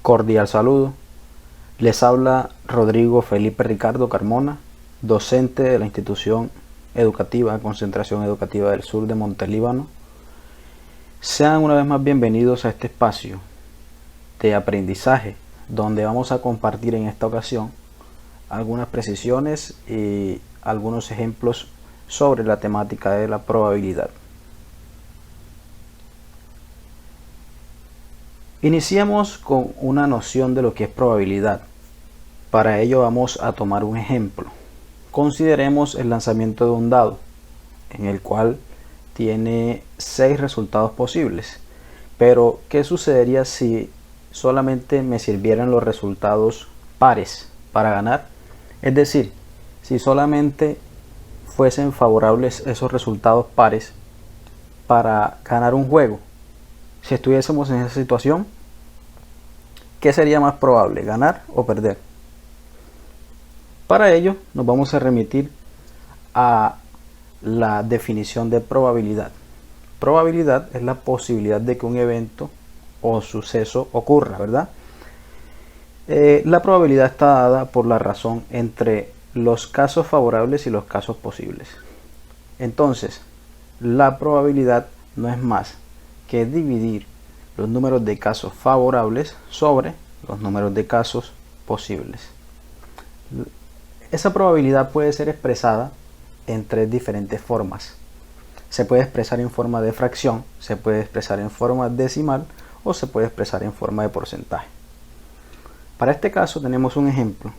Cordial saludo. Les habla Rodrigo Felipe Ricardo Carmona, docente de la institución educativa Concentración Educativa del Sur de Montelíbano. Sean una vez más bienvenidos a este espacio de aprendizaje, donde vamos a compartir en esta ocasión algunas precisiones y algunos ejemplos sobre la temática de la probabilidad. Iniciemos con una noción de lo que es probabilidad. Para ello vamos a tomar un ejemplo. Consideremos el lanzamiento de un dado, en el cual tiene 6 resultados posibles. Pero, ¿qué sucedería si solamente me sirvieran los resultados pares para ganar? Es decir, si solamente fuesen favorables esos resultados pares para ganar un juego. Si estuviésemos en esa situación, ¿qué sería más probable, ganar o perder? Para ello nos vamos a remitir a la definición de probabilidad. Probabilidad es la posibilidad de que un evento o suceso ocurra, ¿verdad? La probabilidad está dada por la razón entre los casos favorables y los casos posibles. Entonces, la probabilidad no es más que dividir los números de casos favorables sobre los números de casos posibles. Esa probabilidad puede ser expresada en 3 diferentes formas. Se puede expresar en forma de fracción, se puede expresar en forma decimal o se puede expresar en forma de porcentaje. Para este caso tenemos un ejemplo.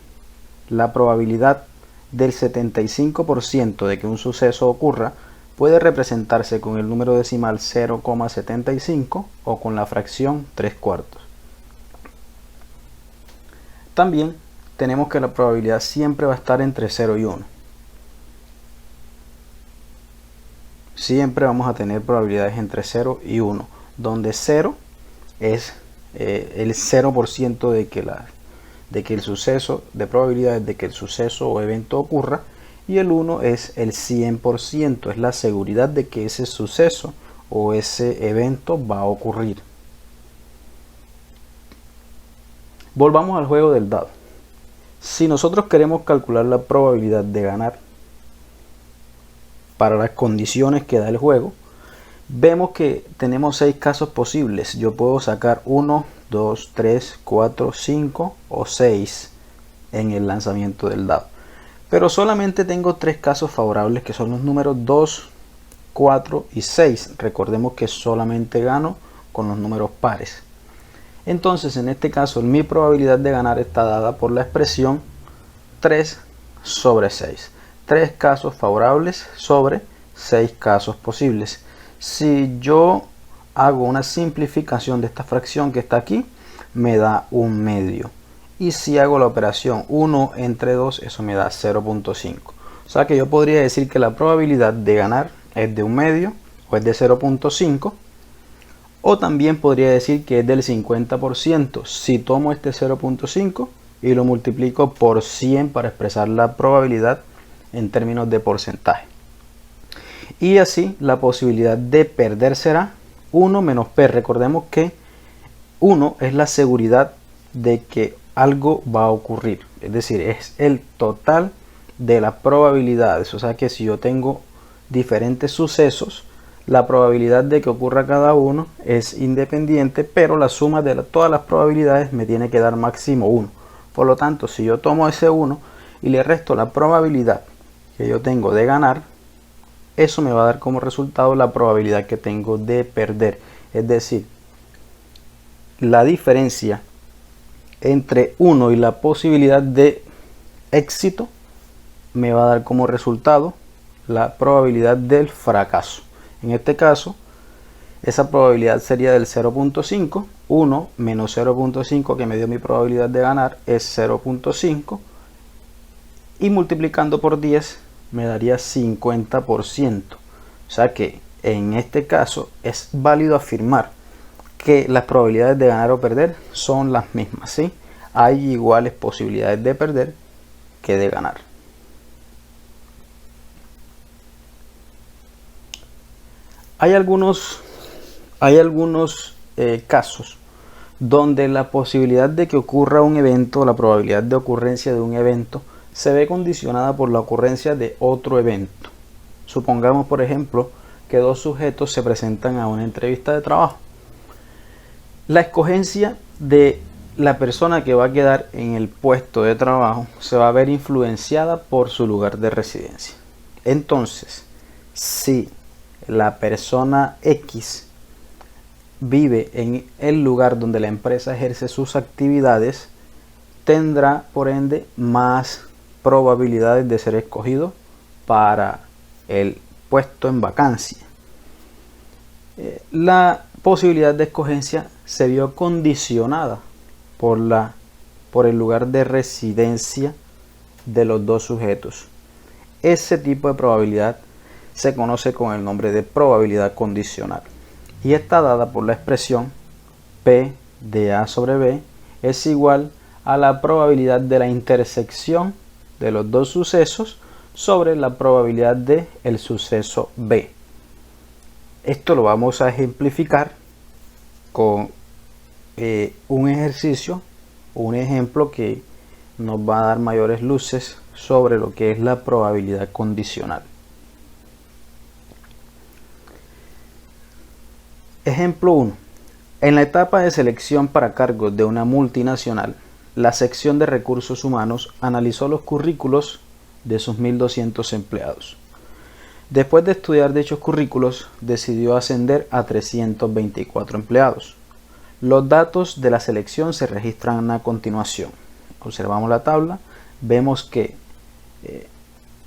La probabilidad del 75% de que un suceso ocurra puede representarse con el número decimal 0,75 o con la fracción 3/4. También tenemos que la probabilidad siempre va a estar entre 0 y 1. Siempre vamos a tener probabilidades entre 0 y 1, donde 0 es el 0% de que el suceso, de probabilidades de que el suceso o evento ocurra, y el 1 es el 100%, es la seguridad de que ese suceso o ese evento va a ocurrir. Volvamos al juego del dado. Si nosotros queremos calcular la probabilidad de ganar para las condiciones que da el juego, vemos que tenemos 6 casos posibles. Yo puedo sacar 1, 2, 3, 4, 5 o 6 en el lanzamiento del dado. Pero solamente tengo 3 casos favorables, que son los números 2, 4 y 6. Recordemos que solamente gano con los números pares. Entonces, en este caso, mi probabilidad de ganar está dada por la expresión 3 sobre 6. 3 casos favorables sobre 6 casos posibles. Si yo hago una simplificación de esta fracción que está aquí, me da 1/2. Y si hago la operación 1 entre 2, eso me da 0.5. O sea que yo podría decir que la probabilidad de ganar es de 1/2 o es de 0.5. O también podría decir que es del 50% si tomo este 0.5 y lo multiplico por 100 para expresar la probabilidad en términos de porcentaje. Y así la posibilidad de perder será 1 menos P. Recordemos que 1 es la seguridad de que algo va a ocurrir. Es decir, es el total de las probabilidades. O sea que si yo tengo diferentes sucesos, la probabilidad de que ocurra cada uno es independiente, pero la suma de todas las probabilidades me tiene que dar máximo 1. Por lo tanto, si yo tomo ese 1 y le resto la probabilidad que yo tengo de ganar, eso me va a dar como resultado la probabilidad que tengo de perder. Es decir, la diferencia entre 1 y la posibilidad de éxito me va a dar como resultado la probabilidad del fracaso. En este caso, esa probabilidad sería del 0.5. 1 menos 0.5 que me dio mi probabilidad de ganar es 0.5. Y multiplicando por 10 me daría 50%. O sea que en este caso es válido afirmar que las probabilidades de ganar o perder son las mismas, ¿sí? Hay iguales posibilidades de perder que de ganar. Hay algunos casos donde la posibilidad de que ocurra un evento, la probabilidad de ocurrencia de un evento, se ve condicionada por la ocurrencia de otro evento. Supongamos, por ejemplo, que dos sujetos se presentan a una entrevista de trabajo. La escogencia de la persona que va a quedar en el puesto de trabajo se va a ver influenciada por su lugar de residencia. Entonces, si la persona X vive en el lugar donde la empresa ejerce sus actividades, tendrá por ende más probabilidades de ser escogido para el puesto en vacancia. La posibilidad de escogencia se vio condicionada por el lugar de residencia de los dos sujetos. Ese tipo de probabilidad se conoce con el nombre de probabilidad condicional y está dada por la expresión P de A sobre B es igual a la probabilidad de la intersección de los dos sucesos sobre la probabilidad de el suceso B. Esto lo vamos a ejemplificar con un ejercicio, un ejemplo que nos va a dar mayores luces sobre lo que es la probabilidad condicional. Ejemplo 1. En la etapa de selección para cargos de una multinacional, la sección de recursos humanos analizó los currículos de sus 1.200 empleados. Después de estudiar dichos currículos, decidió ascender a 324 empleados. Los datos de la selección se registran a continuación. Observamos la tabla, vemos que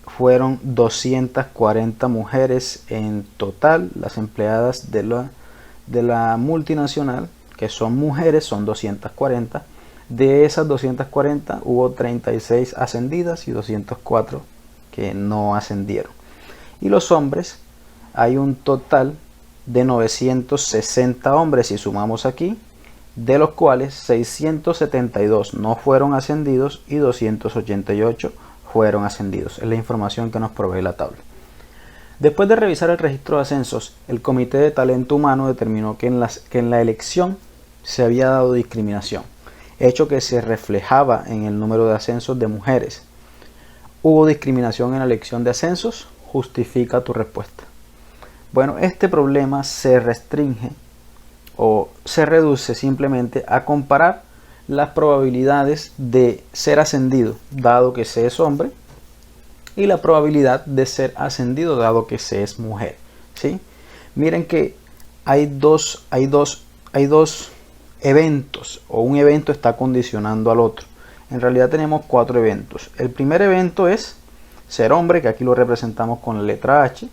fueron 240 mujeres en total, las empleadas de la multinacional, que son mujeres, son 240. De esas 240 hubo 36 ascendidas y 204 que no ascendieron. Y los hombres, hay un total de 960 hombres si sumamos aquí, de los cuales 672 no fueron ascendidos y 288 fueron ascendidos. Es la información que nos provee la tabla. Después de revisar el registro de ascensos, el Comité de Talento Humano determinó que en la elección se había dado discriminación, hecho que se reflejaba en el número de ascensos de mujeres. ¿Hubo discriminación en la elección de ascensos? Justifica tu respuesta. Bueno, este problema se restringe o se reduce simplemente a comparar las probabilidades de ser ascendido dado que se es hombre y la probabilidad de ser ascendido dado que se es mujer, ¿sí? Miren que hay dos eventos, o un evento está condicionando al otro. En realidad tenemos 4 eventos. El primer evento es ser hombre, que aquí lo representamos con la letra H.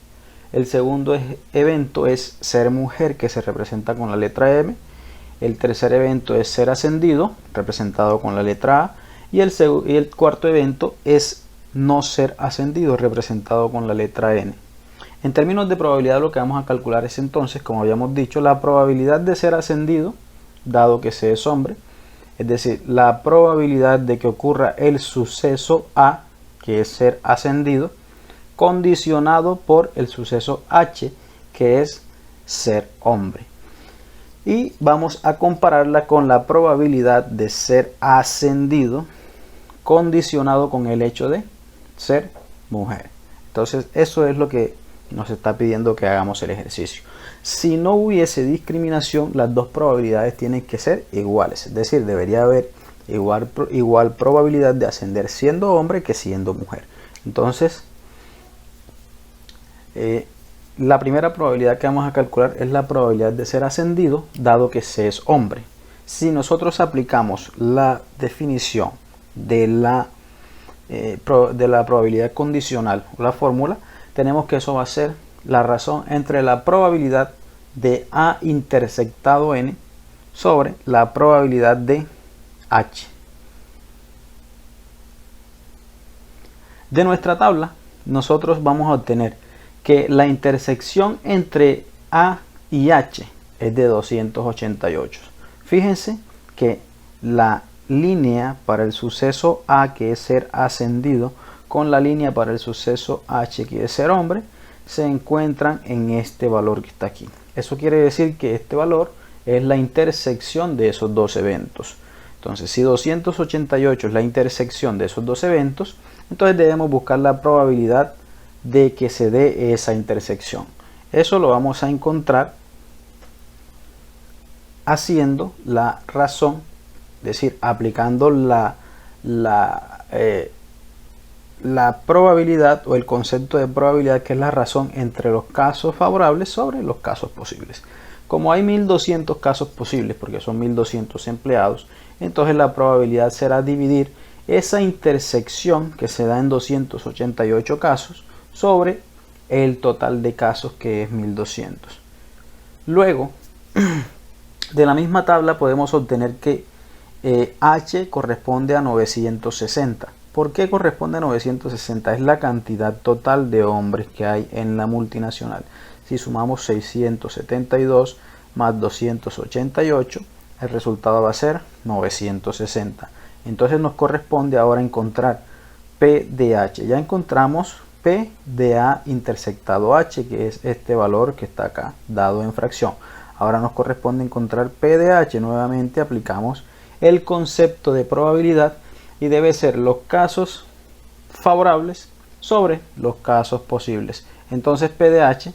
El segundo evento es ser mujer, que se representa con la letra M. El tercer evento es ser ascendido, representado con la letra A. Y el cuarto evento es no ser ascendido, representado con la letra N. En términos de probabilidad, lo que vamos a calcular es entonces, como habíamos dicho, la probabilidad de ser ascendido, dado que se es hombre, es decir, la probabilidad de que ocurra el suceso A, que es ser ascendido, condicionado por el suceso H, que es ser hombre. Y vamos a compararla con la probabilidad de ser ascendido, condicionado con el hecho de ser mujer. Entonces, eso es lo que nos está pidiendo que hagamos el ejercicio. Si no hubiese discriminación, las dos probabilidades tienen que ser iguales. Es decir, debería haber igual probabilidad de ascender siendo hombre que siendo mujer. Entonces, la primera probabilidad que vamos a calcular es la probabilidad de ser ascendido, dado que se es hombre. Si nosotros aplicamos la definición de la probabilidad condicional o la fórmula, tenemos que eso va a ser la razón entre la probabilidad de A intersectado N sobre la probabilidad de H. De nuestra tabla, nosotros vamos a obtener que la intersección entre A y H es de 288. Fíjense que la línea para el suceso A, que es ser ascendido, con la línea para el suceso H, que es ser hombre, se encuentran en este valor que está aquí. Eso quiere decir que este valor es la intersección de esos dos eventos. Entonces, si 288 es la intersección de esos dos eventos, entonces debemos buscar la probabilidad de que se dé esa intersección. Eso lo vamos a encontrar haciendo la razón, es decir, aplicando la probabilidad o el concepto de probabilidad, que es la razón entre los casos favorables sobre los casos posibles. Como hay 1200 casos posibles, porque son 1200 empleados, entonces la probabilidad será dividir esa intersección que se da en 288 casos sobre el total de casos, que es 1200. Luego, de la misma tabla podemos obtener que H corresponde a 960. ¿Por qué corresponde a 960? Es la cantidad total de hombres que hay en la multinacional. Si sumamos 672 más 288, el resultado va a ser 960. Entonces nos corresponde ahora encontrar P de H. Ya encontramos P de A intersectado H, que es este valor que está acá, dado en fracción. Ahora nos corresponde encontrar P de H. Nuevamente aplicamos el concepto de probabilidad y debe ser los casos favorables sobre los casos posibles. Entonces P de H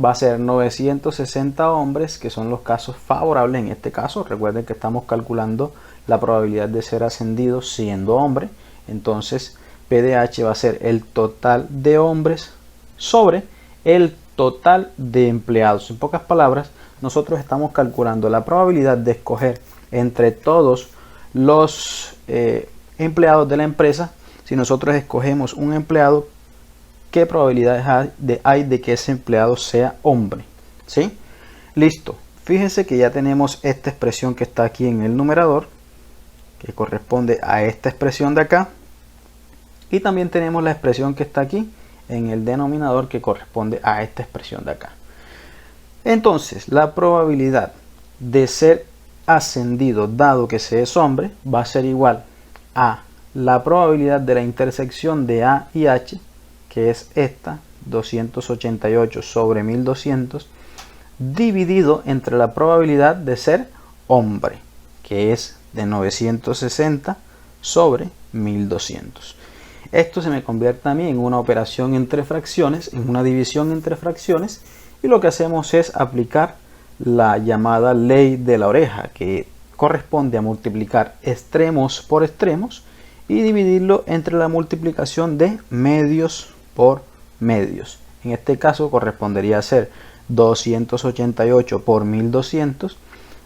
va a ser 960 hombres, que son los casos favorables en este caso. Recuerden que estamos calculando la probabilidad de ser ascendido siendo hombre. Entonces P de H va a ser el total de hombres sobre el total de empleados. En pocas palabras, nosotros estamos calculando la probabilidad de escoger entre todos los empleados de la empresa. Si nosotros escogemos un empleado, ¿qué probabilidades hay de que ese empleado sea hombre? ¿Sí? Listo. Fíjense que ya tenemos esta expresión que está aquí en el numerador, que corresponde a esta expresión de acá. Y también tenemos la expresión que está aquí en el denominador, que corresponde a esta expresión de acá. Entonces, la probabilidad de ser ascendido, dado que se es hombre, va a ser igual a la probabilidad de la intersección de A y H, que es esta, 288 sobre 1200, dividido entre la probabilidad de ser hombre, que es de 960 sobre 1200. Esto se me convierte a mí en una operación entre fracciones, en una división entre fracciones, y lo que hacemos es aplicar la llamada ley de la oreja, que corresponde a multiplicar extremos por extremos y dividirlo entre la multiplicación de medios por medios. En este caso correspondería a ser 288 por 1200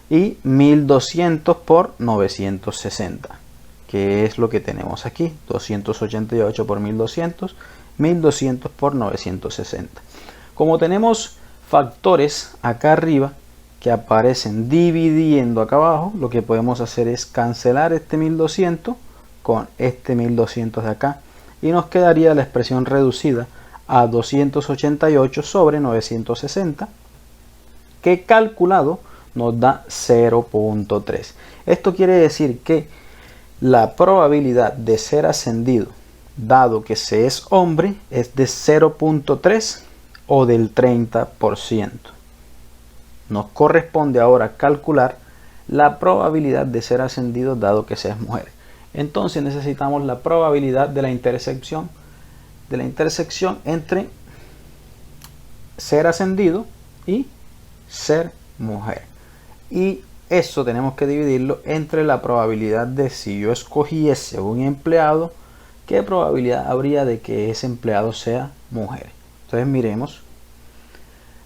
y 1200 por 960, que es lo que tenemos aquí, 288 por 1200, 1200 por 960. Como tenemos factores acá arriba que aparecen dividiendo acá abajo, lo que podemos hacer es cancelar este 1200 con este 1200 de acá y nos quedaría la expresión reducida a 288 sobre 960, que calculado nos da 0.3. Esto quiere decir que la probabilidad de ser ascendido, dado que se es hombre, es de 0.3 o del 30%. Nos corresponde ahora calcular la probabilidad de ser ascendido dado que se es mujer. Entonces necesitamos la probabilidad de la intersección entre ser ascendido y ser mujer. Y eso tenemos que dividirlo entre la probabilidad de, si yo escogiese un empleado, qué probabilidad habría de que ese empleado sea mujer. Entonces miremos.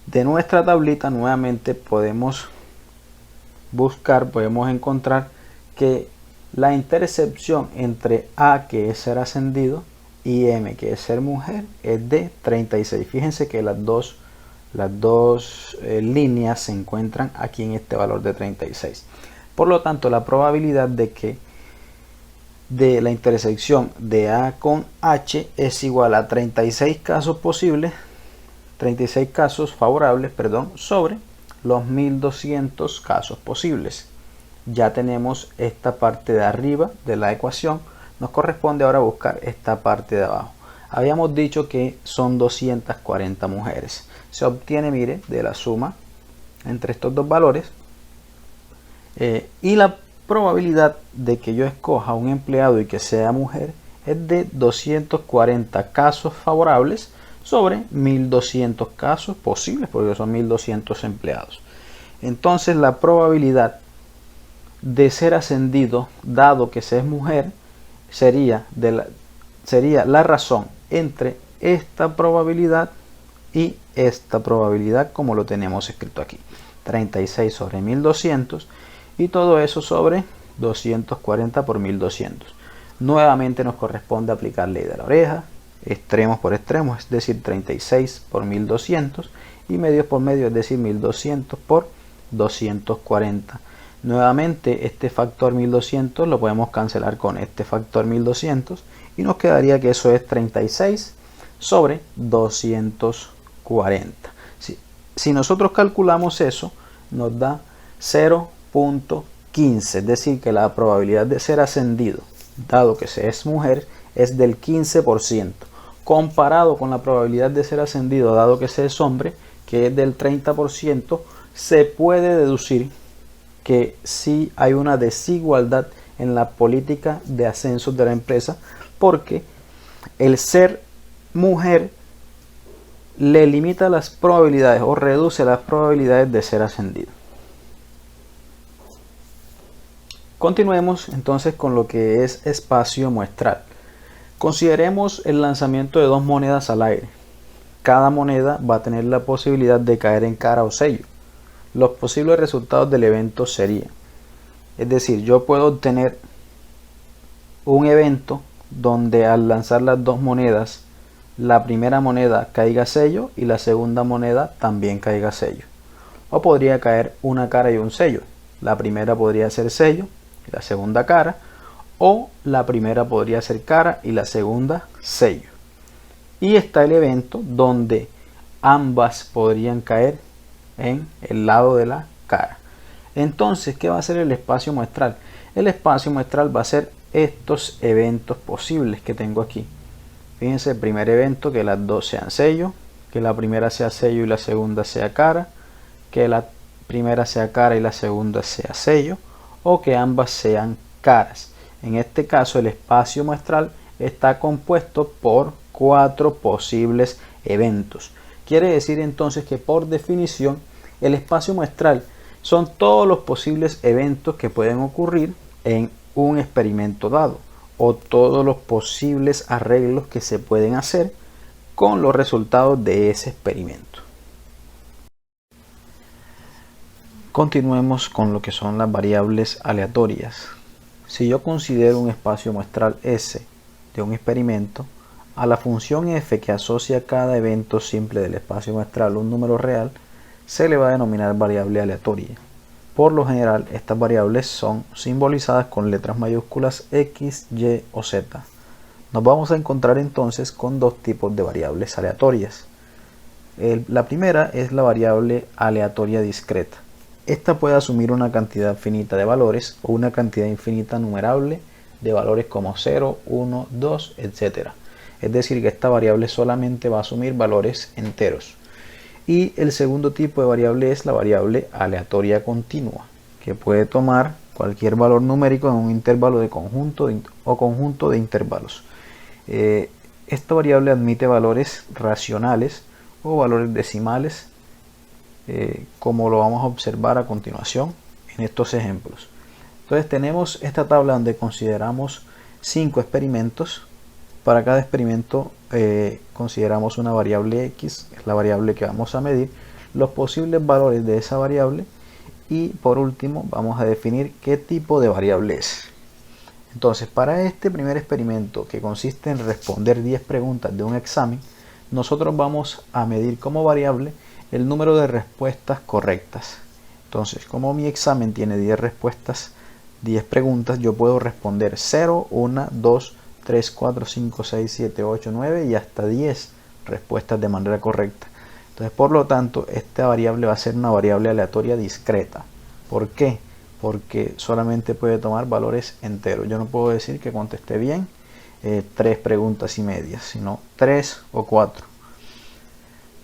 De nuestra tablita nuevamente podemos buscar, podemos encontrar que la intersección entre A, que es ser ascendido, y M, que es ser mujer, es de 36. Fíjense que las dos líneas se encuentran aquí en este valor de 36. Por lo tanto, la probabilidad de la intersección de A con H es igual a 36 casos posibles, 36 casos favorables, perdón, sobre los 1200 casos posibles. Ya tenemos esta parte de arriba de la ecuación. Nos corresponde ahora buscar esta parte de abajo. Habíamos dicho que son 240 mujeres. Se obtiene, mire, de la suma entre estos dos valores, Y la probabilidad de que yo escoja un empleado y que sea mujer es de 240 casos favorables sobre 1200 casos posibles, porque son 1200 empleados. Entonces la probabilidad de ser ascendido, dado que se es mujer, sería la razón entre esta probabilidad y esta probabilidad, como lo tenemos escrito aquí. 36 sobre 1200 y todo eso sobre 240 por 1200. Nuevamente nos corresponde aplicar ley de la oreja, extremos por extremos, es decir, 36 por 1200 y medios por medio, es decir, 1200 por 240. Nuevamente este factor 1200 lo podemos cancelar con este factor 1200 y nos quedaría que eso es 36 sobre 240. Si nosotros calculamos eso, nos da 0.15, es decir, que la probabilidad de ser ascendido, dado que se es mujer, es del 15%, comparado con la probabilidad de ser ascendido, dado que se es hombre, que es del 30%, se puede deducir que sí hay una desigualdad en la política de ascensos de la empresa, porque el ser mujer le limita las probabilidades o reduce las probabilidades de ser ascendido. Continuemos entonces con lo que es espacio muestral. Consideremos el lanzamiento de dos monedas al aire. Cada moneda va a tener la posibilidad de caer en cara o sello. Los posibles resultados del evento serían, es decir, yo puedo obtener un evento donde al lanzar las dos monedas, la primera moneda caiga sello y la segunda moneda también caiga sello. O podría caer una cara y un sello. La primera podría ser sello y la segunda cara, o la primera podría ser cara y la segunda sello. Y está el evento donde ambas podrían caer en el lado de la cara. Entonces, ¿qué va a ser el espacio muestral? El espacio muestral va a ser estos eventos posibles que tengo aquí. Fíjense, el primer evento, que las dos sean sello, que la primera sea sello y la segunda sea cara, que la primera sea cara y la segunda sea sello, o que ambas sean caras. En este caso, el espacio muestral está compuesto por 4 posibles eventos. Quiere decir entonces que por definición el espacio muestral son todos los posibles eventos que pueden ocurrir en un experimento dado, o todos los posibles arreglos que se pueden hacer con los resultados de ese experimento. Continuemos con lo que son las variables aleatorias. Si yo considero un espacio muestral S de un experimento, a la función f que asocia cada evento simple del espacio muestral a un número real, se le va a denominar variable aleatoria. Por lo general, estas variables son simbolizadas con letras mayúsculas X, Y o Z. Nos vamos a encontrar entonces con dos tipos de variables aleatorias. La primera es la variable aleatoria discreta. Esta puede asumir una cantidad finita de valores o una cantidad infinita numerable de valores como 0, 1, 2, etc. Es decir, que esta variable solamente va a asumir valores enteros. Y el segundo tipo de variable es la variable aleatoria continua, que puede tomar cualquier valor numérico en un intervalo de conjunto o conjunto de intervalos. Esta variable admite valores racionales o valores decimales, como lo vamos a observar a continuación en estos ejemplos. Entonces tenemos esta tabla donde consideramos 5 experimentos. Para cada experimento consideramos una variable X, es la variable que vamos a medir, los posibles valores de esa variable y por último vamos a definir qué tipo de variable es. Entonces, para este primer experimento, que consiste en responder 10 preguntas de un examen, nosotros vamos a medir como variable el número de respuestas correctas. Entonces, como mi examen tiene 10 respuestas, 10 preguntas, yo puedo responder 0, 1, 2, 3, 4, 5, 6, 7, 8, 9 y hasta 10 respuestas de manera correcta. Entonces, por lo tanto, esta variable va a ser una variable aleatoria discreta. ¿Por qué? Porque solamente puede tomar valores enteros. Yo no puedo decir que contesté bien 3 preguntas y medias, sino 3 o 4.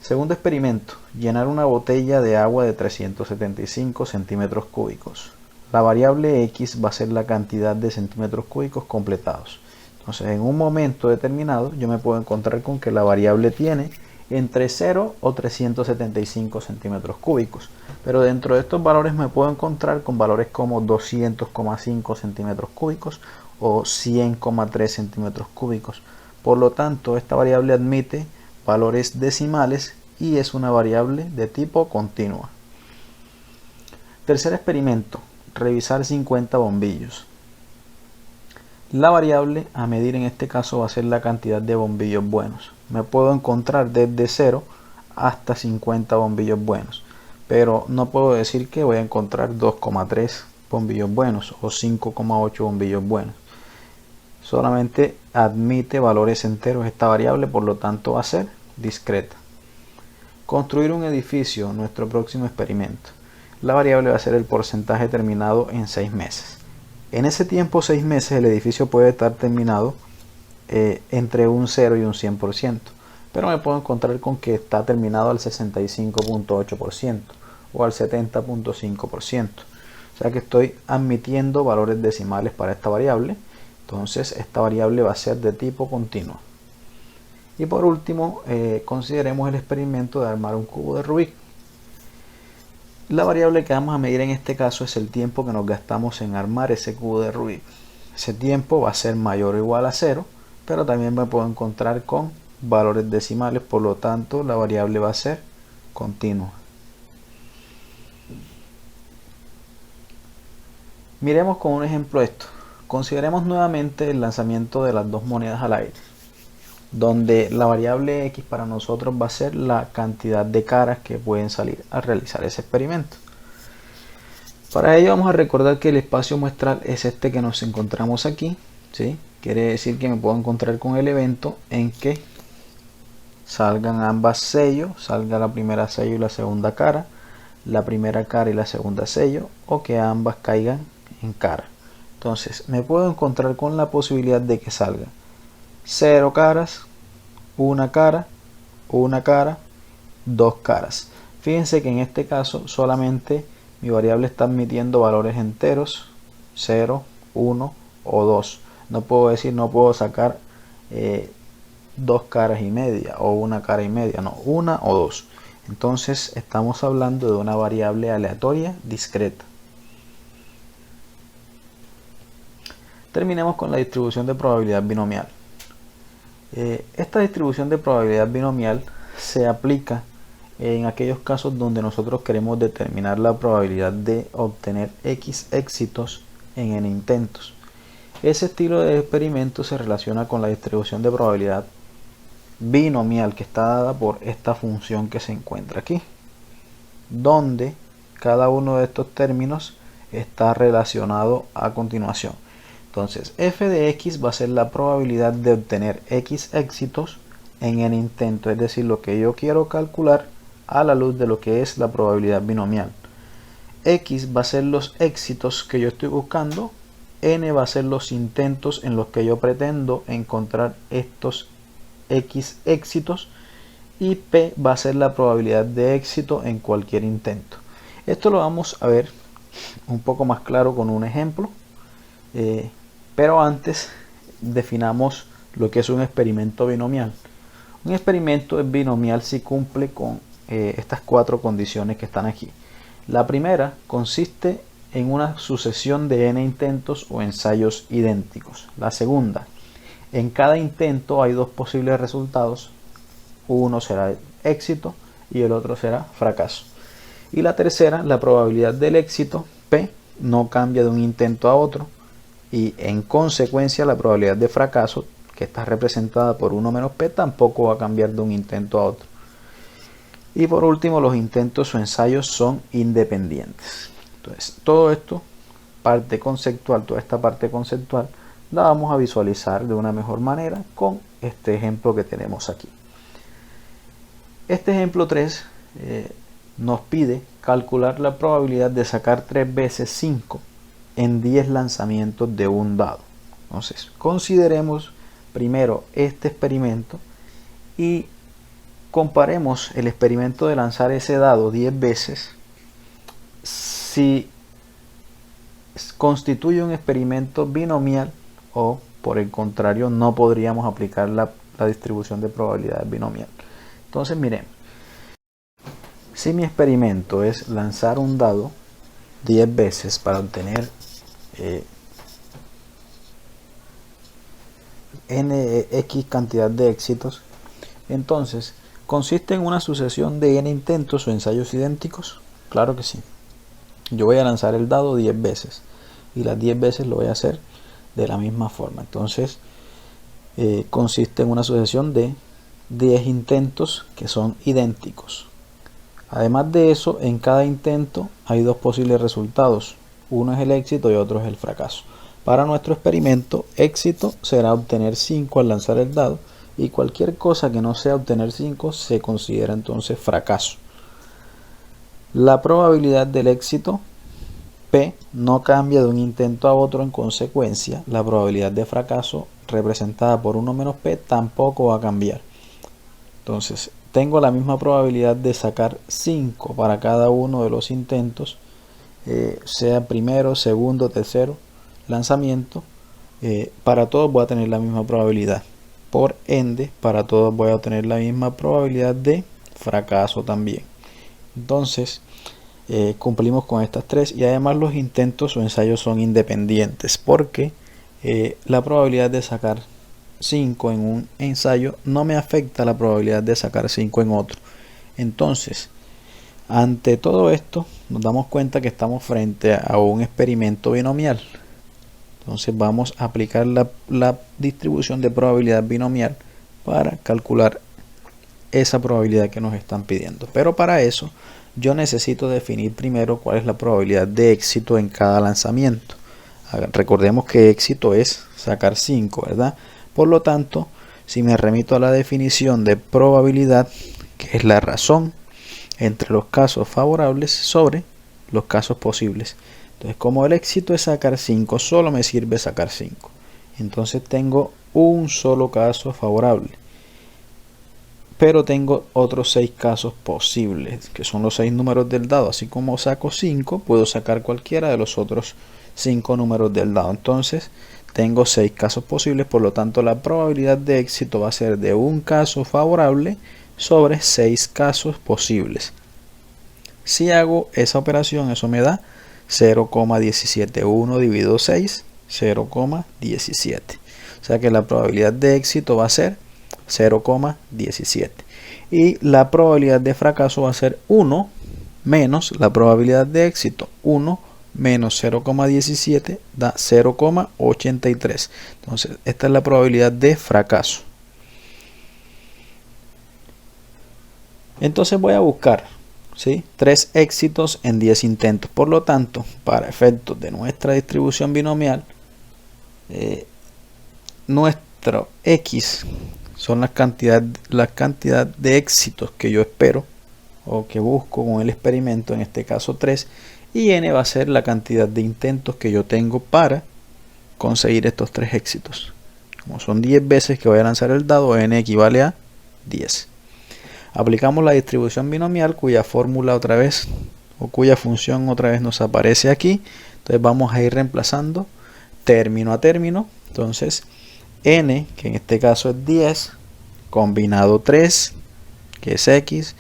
Segundo experimento, llenar una botella de agua de 375 centímetros cúbicos. la variable X va a ser la cantidad de centímetros cúbicos completados. Entonces, en un momento determinado, yo me puedo encontrar con que la variable tiene entre 0 o 375 centímetros cúbicos. Pero dentro de estos valores me puedo encontrar con valores como 200,5 centímetros cúbicos o 100,3 centímetros cúbicos. Por lo tanto, esta variable admite valores decimales y es una variable de tipo continua. Tercer experimento, revisar 50 bombillos. La variable a medir en este caso va a ser la cantidad de bombillos buenos. Me puedo encontrar desde 0 hasta 50 bombillos buenos, pero no puedo decir que voy a encontrar 2,3 bombillos buenos o 5,8 bombillos buenos. Solamente admite valores enteros esta variable, por lo tanto va a ser discreta. Construir un edificio, nuestro próximo experimento. La variable va a ser el porcentaje terminado en 6 meses. En ese tiempo, 6 meses, el edificio puede estar terminado entre un 0 y un 100%, pero me puedo encontrar con que está terminado al 65,8% o al 70,5%. O sea que estoy admitiendo valores decimales para esta variable. Entonces esta variable va a ser de tipo continuo. Y por último, consideremos el experimento de armar un cubo de Rubik. La variable que vamos a medir en este caso es el tiempo que nos gastamos en armar ese cubo de Rubik. Ese tiempo va a ser mayor o igual a 0, pero también me puedo encontrar con valores decimales, por lo tanto la variable va a ser continua. Miremos con un ejemplo esto. Consideremos nuevamente el lanzamiento de las dos monedas al aire, donde la variable X para nosotros va a ser la cantidad de caras que pueden salir al realizar ese experimento. Para ello vamos a recordar que el espacio muestral es este que nos encontramos aquí, ¿sí? Quiere decir que me puedo encontrar con el evento en que salgan ambas sellos, salga la primera sello y la segunda cara, la primera cara y la segunda sello, o que ambas caigan en cara. Entonces me puedo encontrar con la posibilidad de que salga 0 caras, una cara, 2 caras. Fíjense que en este caso solamente mi variable está admitiendo valores enteros, 0, 1 o 2. No puedo sacar 2 caras y media o una cara y media, no, 1 o 2. Entonces estamos hablando de una variable aleatoria discreta. Terminemos con la distribución de probabilidad binomial. Esta distribución de probabilidad binomial se aplica en aquellos casos donde nosotros queremos determinar la probabilidad de obtener X éxitos en N intentos. Ese estilo de experimento se relaciona con la distribución de probabilidad binomial que está dada por esta función que se encuentra aquí, donde cada uno de estos términos está relacionado a continuación. Entonces f de x va a ser la probabilidad de obtener x éxitos en n intentos, es decir, lo que yo quiero calcular a la luz de lo que es la probabilidad binomial. X va a ser los éxitos que yo estoy buscando, n va a ser los intentos en los que yo pretendo encontrar estos x éxitos, y p va a ser la probabilidad de éxito en cualquier intento. Esto lo vamos a ver un poco más claro con un ejemplo, pero antes definamos lo que es un experimento binomial. Un experimento es binomial si cumple con estas 4 condiciones que están aquí. La primera consiste en una sucesión de n intentos o ensayos idénticos. La segunda, en cada intento hay 2 posibles resultados, uno será éxito y el otro será fracaso. Y la tercera, la probabilidad del éxito, P, no cambia de un intento a otro, y en consecuencia la probabilidad de fracaso, que está representada por 1 menos P, tampoco va a cambiar de un intento a otro. Y por último, los intentos o ensayos son independientes. Entonces, todo esto, parte conceptual, toda esta parte conceptual, la vamos a visualizar de una mejor manera con este ejemplo que tenemos aquí. Este ejemplo 3 nos pide calcular la probabilidad de sacar 3 veces 5 en 10 lanzamientos de un dado. Entonces, consideremos primero este experimento y comparemos el experimento de lanzar ese dado 10 veces. Si constituye un experimento binomial, o por el contrario no podríamos aplicar la distribución de probabilidades binomial. Entonces miremos, si mi experimento es lanzar un dado 10 veces para obtener x cantidad de éxitos, entonces ¿consiste en una sucesión de n intentos o ensayos idénticos? Claro que sí. Yo voy a lanzar el dado 10 veces y las 10 veces lo voy a hacer de la misma forma. Entonces consiste en una sucesión de 10 intentos que son idénticos. Además de eso, en cada intento hay dos posibles resultados. Uno es el éxito y otro es el fracaso. Para nuestro experimento, éxito será obtener 5 al lanzar el dado, y cualquier cosa que no sea obtener 5 se considera entonces fracaso. La probabilidad del éxito, P, no cambia de un intento a otro. En consecuencia, la probabilidad de fracaso, representada por 1 menos P, tampoco va a cambiar. Entonces, tengo la misma probabilidad de sacar 5 para cada uno de los intentos, sea primero, segundo, tercero lanzamiento. Para todos voy a tener la misma probabilidad. Por ende, para todos voy a obtener la misma probabilidad de fracaso también. Entonces, cumplimos con estas tres, y además los intentos o ensayos son independientes, porque la probabilidad de sacar 5 en un ensayo no me afecta la probabilidad de sacar 5 en otro. Entonces, ante todo esto, nos damos cuenta que estamos frente a un experimento binomial. Entonces vamos a aplicar la distribución de probabilidad binomial para calcular esa probabilidad que nos están pidiendo. Pero para eso yo necesito definir primero cuál es la probabilidad de éxito en cada lanzamiento. Recordemos que éxito es sacar 5, ¿verdad? Por lo tanto, si me remito a la definición de probabilidad, que es la razón entre los casos favorables sobre los casos posibles. Entonces, como el éxito es sacar 5, solo me sirve sacar 5. Entonces tengo un solo caso favorable. Pero tengo otros 6 casos posibles, que son los 6 números del dado. Así como saco 5, puedo sacar cualquiera de los otros 5 números del dado. Entonces tengo 6 casos posibles, por lo tanto la probabilidad de éxito va a ser de un caso favorable sobre 6 casos posibles. Si hago esa operación, eso me da 0,17. 1 dividido 6, 0,17. O sea que la probabilidad de éxito va a ser 0,17. Y la probabilidad de fracaso va a ser 1 menos la probabilidad de éxito. 1 menos 0,17 da 0,83. Entonces, esta es la probabilidad de fracaso. Entonces voy a buscar, ¿sí?, 3 éxitos en 10 intentos. Por lo tanto, para efectos de nuestra distribución binomial, nuestro X son las cantidad de éxitos que yo espero o que busco con el experimento, en este caso 3, y n va a ser la cantidad de intentos que yo tengo para conseguir estos 3 éxitos. Como son 10 veces que voy a lanzar el dado, n equivale a 10. Aplicamos la distribución binomial, cuya fórmula otra vez, o cuya función otra vez nos aparece aquí. Entonces vamos a ir reemplazando término a término. Entonces n, que en este caso es 10, combinado 3, que es x,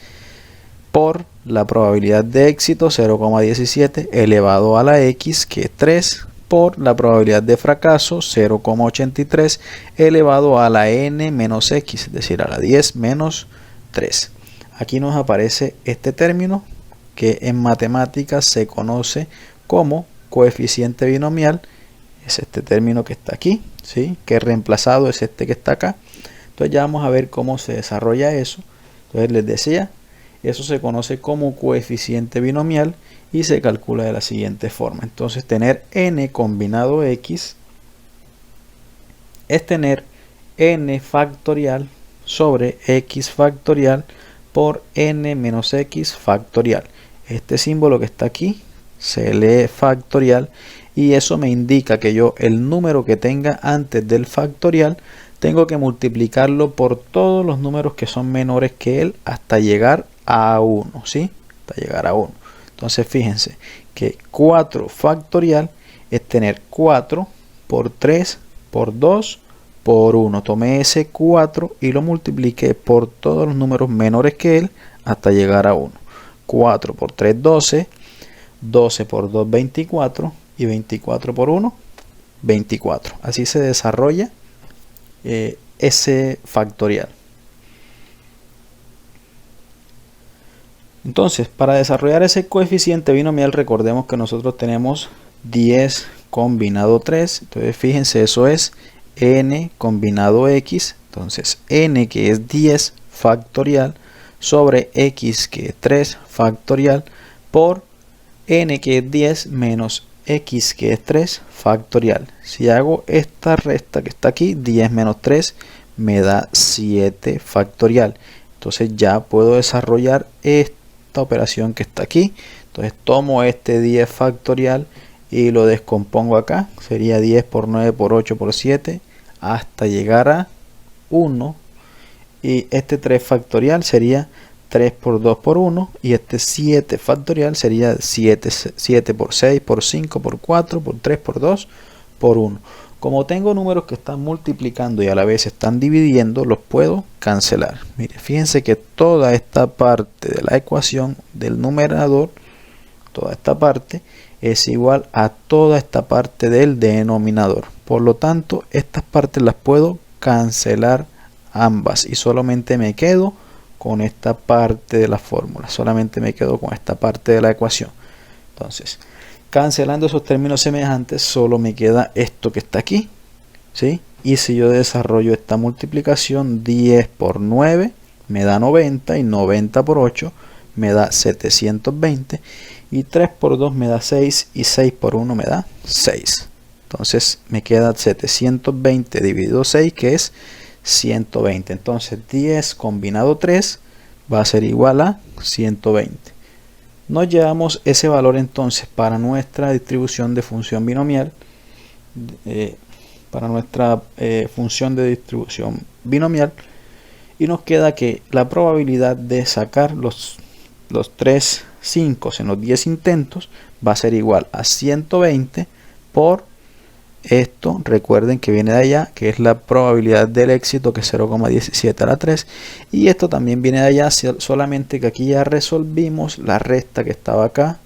por la probabilidad de éxito 0,17 elevado a la x, que es 3, por la probabilidad de fracaso 0,83 elevado a la n menos x, es decir, a la 10 menos 3. Aquí nos aparece este término que en matemáticas se conoce como coeficiente binomial. Es este término que está aquí, ¿sí?, que reemplazado es este que está acá. Entonces ya vamos a ver cómo se desarrolla eso. Entonces les decía, eso se conoce como coeficiente binomial y se calcula de la siguiente forma. Entonces tener n combinado x es tener n factorial sobre x factorial por n menos x factorial. Este símbolo que está aquí se lee factorial, y eso me indica que yo el número que tenga antes del factorial tengo que multiplicarlo por todos los números que son menores que él hasta llegar a 1, ¿sí? Hasta llegar a 1. Entonces fíjense que 4 factorial es tener 4 por 3 por 2 por 1. Tomé ese 4 y lo multipliqué por todos los números menores que él hasta llegar a 1. 4 por 3, 12. 12 por 2, 24. Y 24 por 1, 24. Así se desarrolla ese factorial. Entonces, para desarrollar ese coeficiente binomial, recordemos que nosotros tenemos 10 combinado 3. Entonces, fíjense, eso es n combinado x. Entonces, n que es 10 factorial sobre x que es 3 factorial por n que es 10 menos x que es 3 factorial. Si hago esta resta que está aquí, 10 menos 3 me da 7 factorial. Entonces ya puedo desarrollar esta operación que está aquí. Entonces tomo este 10 factorial y lo descompongo acá. Sería 10 por 9 por 8 por 7 hasta llegar a 1. Y este 3 factorial sería 3 por 2 por 1. Y este 7 factorial sería 7 por 6 por 5 por 4 por 3 por 2 por 1. Como tengo números que están multiplicando y a la vez están dividiendo, los puedo cancelar. Mire, fíjense que toda esta parte de la ecuación del numerador, toda esta parte es igual a toda esta parte del denominador. Por lo tanto, estas partes las puedo cancelar ambas y solamente me quedo con esta parte de la fórmula. Solamente me quedo con esta parte de la ecuación. Entonces, cancelando esos términos semejantes, solo me queda esto que está aquí, ¿sí? Y si yo desarrollo esta multiplicación, 10 por 9 me da 90 y 90 por 8 me da 720 y 3 por 2 me da 6 y 6 por 1 me da 6. Entonces me queda 720 dividido 6 que es 120. Entonces 10 combinado 3 va a ser igual a 120. Nos llevamos ese valor entonces para nuestra distribución de función binomial, para nuestra función de distribución binomial, y nos queda que la probabilidad de sacar los 3 5 en los 10 intentos va a ser igual a 120 por esto, recuerden que viene de allá, que es la probabilidad del éxito, que es 0,17 a la 3, y esto también viene de allá, solamente que aquí ya resolvimos la resta que estaba acá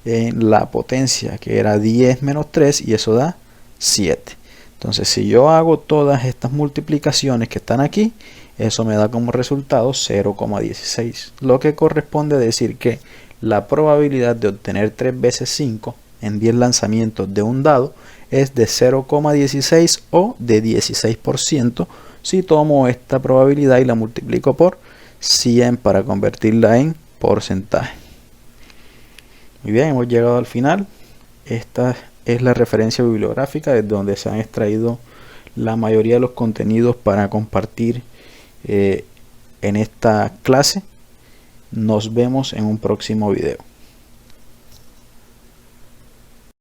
en la potencia, que era 10 menos 3, y eso da 7. Entonces si yo hago todas estas multiplicaciones que están aquí, eso me da como resultado 0,16, lo que corresponde a decir que la probabilidad de obtener 3 veces 5 en 10 lanzamientos de un dado es de 0,16 o de 16% si tomo esta probabilidad y la multiplico por 100 para convertirla en porcentaje. Muy bien, hemos llegado al final. Esta es la referencia bibliográfica desde donde se han extraído la mayoría de los contenidos para compartir en esta clase. Nos vemos en un próximo video.